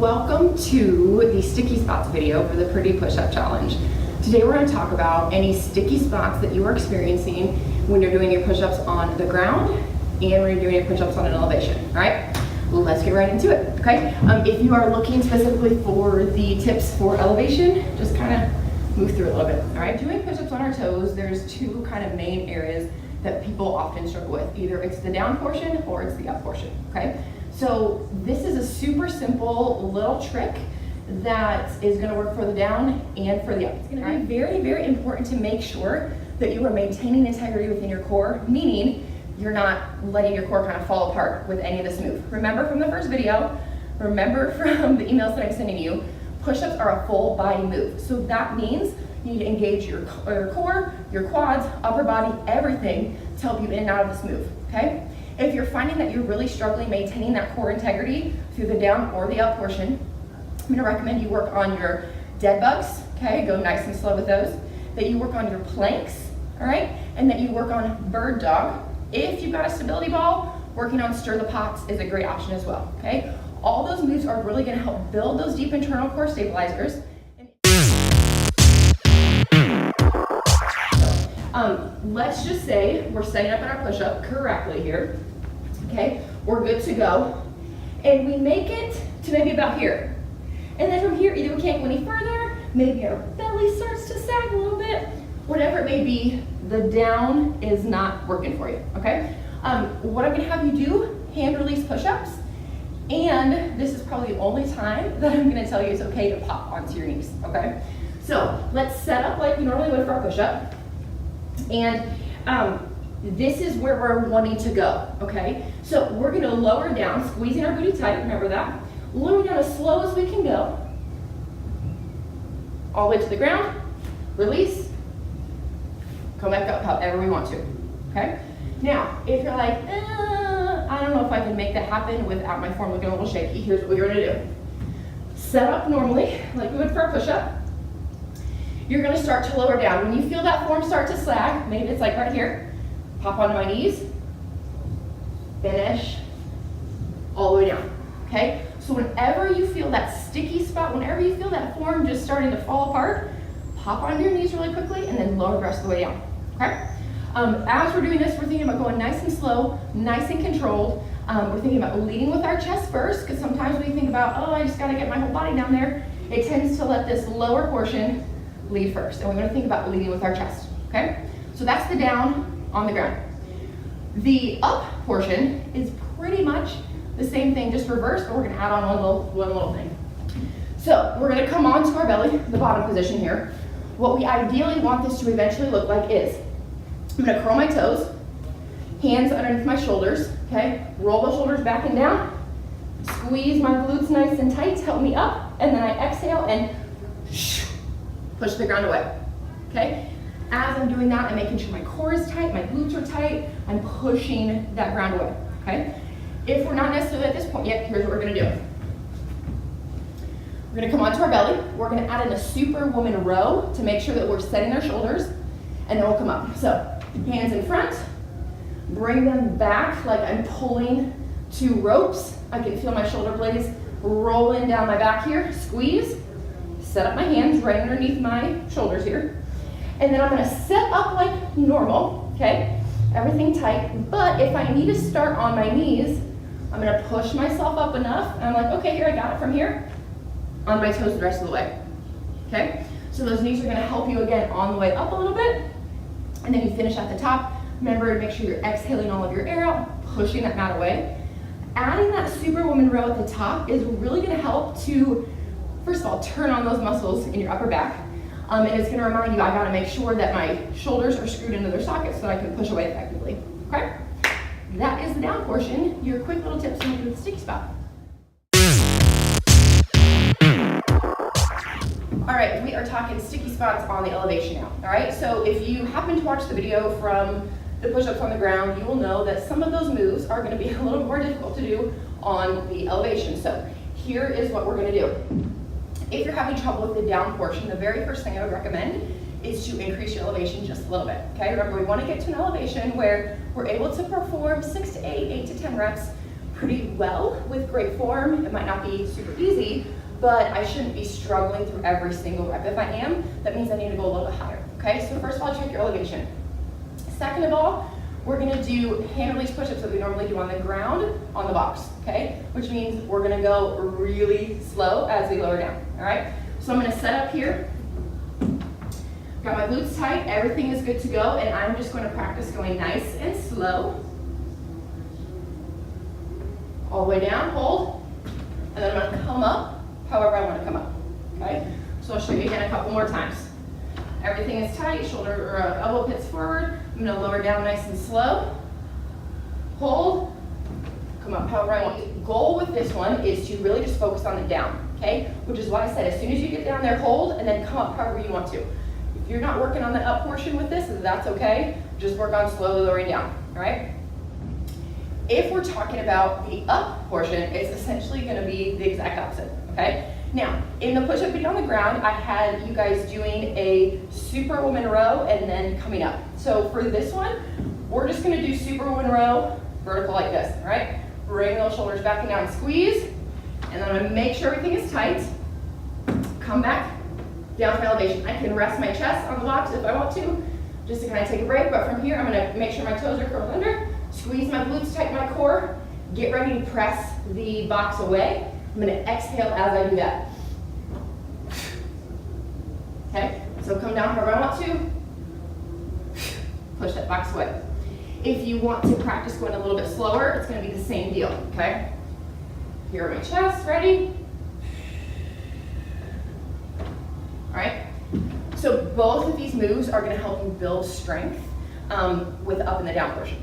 welcome to the sticky spots video for the Pretty Push-Up Challenge. Today we're going to talk about any sticky spots that you are experiencing when you're doing your push-ups on the ground and when you're doing your push-ups on an elevation. All right, let's get right into it. Okay, if you are looking specifically for the tips for elevation, just kind of move through a little bit. All right, doing push-ups on our toes, there's two kind of main areas that people often struggle with. Either it's the down portion or it's the up portion. Okay. So this is a super simple little trick that is going to work for the down and for the up. It's going to be very, very important to make sure that you are maintaining integrity within your core, meaning you're not letting your core kind of fall apart with any of this move. Remember from the first video, remember from the emails that I'm sending you, push-ups are a full body move. So that means you need to engage your core, your quads, upper body, everything to help you in and out of this move, okay? If you're finding that you're really struggling maintaining that core integrity through the down or the up portion, I'm gonna recommend you work on your dead bugs, okay? Go nice and slow with those. That you work on your planks, all right? And that you work on bird dog. If you've got a stability ball, working on stir the pots is a great option as well, okay? All those moves are really gonna help build those deep internal core stabilizers. Let's just say we're setting up in our push-up correctly here, okay? We're good to go. And we make it to maybe about here. And then from here, either we can't go any further, maybe our belly starts to sag a little bit, whatever it may be, the down is not working for you, okay? What I'm gonna have you do, hand release push-ups, and this is probably the only time that I'm gonna tell you it's okay to pop onto your knees, okay? So let's set up like we normally would for our push-up. And this is where we're wanting to go, okay? So we're gonna lower down, squeezing our booty tight, remember that. Lower down as slow as we can go. All the way to the ground, release, come back up however we want to, okay? Now, if you're like, I don't know if I can make that happen without my form looking a little shaky, here's what you're gonna do. Set up normally, like we would for a push-up. You're gonna start to lower down. When you feel that form start to sag, maybe it's like right here, pop onto my knees, finish, all the way down, okay? So whenever you feel that sticky spot, whenever you feel that form just starting to fall apart, pop onto your knees really quickly and then lower the rest of the way down, okay? As we're doing this, we're thinking about going nice and slow, nice and controlled. We're thinking about leading with our chest first, because sometimes when you think about, oh, I just gotta get my whole body down there, it tends to let this lower portion lead first, and we're going to think about leading with our chest, okay? So that's the down on the ground. The up portion is pretty much the same thing, just reversed, but we're going to add on one little thing. So we're going to come onto our belly, the bottom position here. What we ideally want this to eventually look like is, I'm going to curl my toes, hands underneath my shoulders, okay? Roll the shoulders back and down, squeeze my glutes nice and tight to help me up, and then I exhale and push the ground away, okay? As I'm doing that, I'm making sure my core is tight, my glutes are tight, I'm pushing that ground away, okay? If we're not necessarily at this point yet, here's what we're gonna do. We're gonna come onto our belly, we're gonna add in a Superwoman row to make sure that we're setting our shoulders, and then we'll come up. So, hands in front, bring them back like I'm pulling two ropes. I can feel my shoulder blades rolling down my back here, squeeze, set up my hands right underneath my shoulders here. And then I'm gonna set up like normal, okay? Everything tight, but if I need to start on my knees, I'm gonna push myself up enough, and I'm like, okay, here, I got it from here, on my toes the rest of the way, okay? So those knees are gonna help you again on the way up a little bit, and then you finish at the top. Remember to make sure you're exhaling all of your air out, pushing that mat away. Adding that Superwoman row at the top is really gonna help to, first of all, turn on those muscles in your upper back, and it's gonna remind you I gotta make sure that my shoulders are screwed into their sockets so that I can push away effectively, okay? That is the down portion, your quick little tips on the sticky spot. All right, we are talking sticky spots on the elevation now, all right? So if you happen to watch the video from the push-ups on the ground, you will know that some of those moves are gonna be a little more difficult to do on the elevation. So here is what we're gonna do. If you're having trouble with the down portion, the very first thing I would recommend is to increase your elevation just a little bit, okay? Remember, we want to get to an elevation where we're able to perform 6 to 8, 8 to 10 reps pretty well with great form. It might not be super easy, but I shouldn't be struggling through every single rep. If I am, that means I need to go a little bit higher, okay? So first of all, check your elevation. Second of all, we're gonna do hand release push-ups that we normally do on the ground, on the box, okay? Which means we're gonna go really slow as we lower down, all right? So I'm gonna set up here. Got my glutes tight, everything is good to go, and I'm just gonna practice going nice and slow. All the way down, hold, and then I'm gonna come up however I wanna come up, okay? So I'll show you again a couple more times. Everything is tight, shoulder or elbow pits forward. I'm gonna lower down nice and slow. Hold, come up however I want. The goal with this one is to really just focus on the down, okay? Which is why I said as soon as you get down there, hold, and then come up however you want to. If you're not working on the up portion with this, that's okay. Just work on slowly lowering down, all right? If we're talking about the up portion, it's essentially gonna be the exact opposite, okay? Now, in the push-up video on the ground, I had you guys doing a Superwoman row and then coming up. So for this one, we're just gonna do Superwoman row, vertical like this, all right? Bring those shoulders back and down, squeeze, and then I'm gonna make sure everything is tight. Come back, down for elevation. I can rest my chest on the box if I want to, just to kind of take a break, but from here, I'm gonna make sure my toes are curled under, squeeze my glutes, tighten my core, get ready to press the box away. I'm gonna exhale as I do that. Okay, so come down however I want to. Push that box away. If you want to practice going a little bit slower, it's gonna be the same deal, okay? Here are my chest, ready? All right, so both of these moves are gonna help you build strength with the up and the down portion.